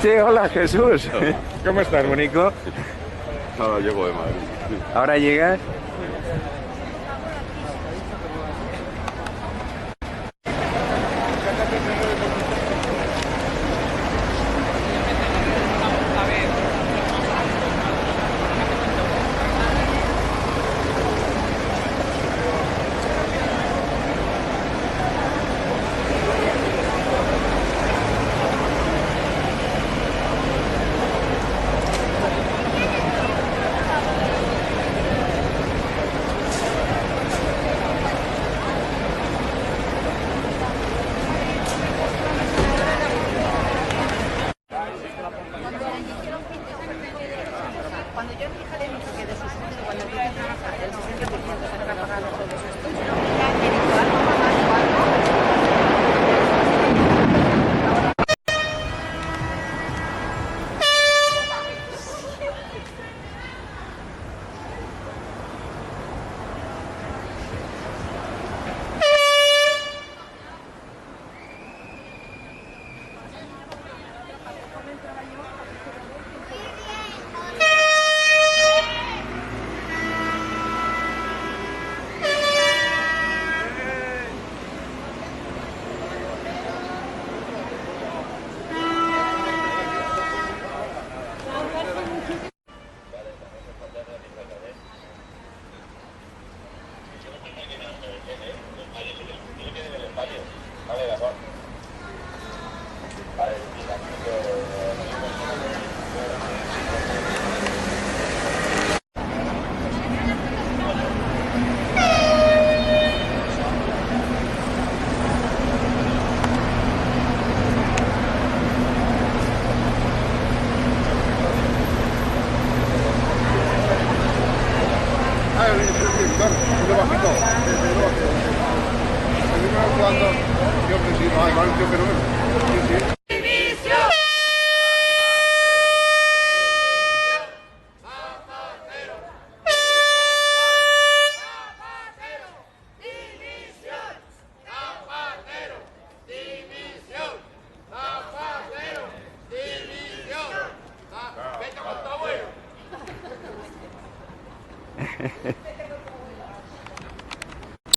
Sí, hola Jesús. ¿Cómo estás, bonito? Ahora llego de Madrid. Ahora llegas. Cuando yo mi hija le he dicho que de sus cuando empiece a trabajar, el 60% se van a pagar todos estos, ya he dicho algo más o algo. Claro, muy bajito. El número jugando, yo presido, vale, tío, pero sí, sí.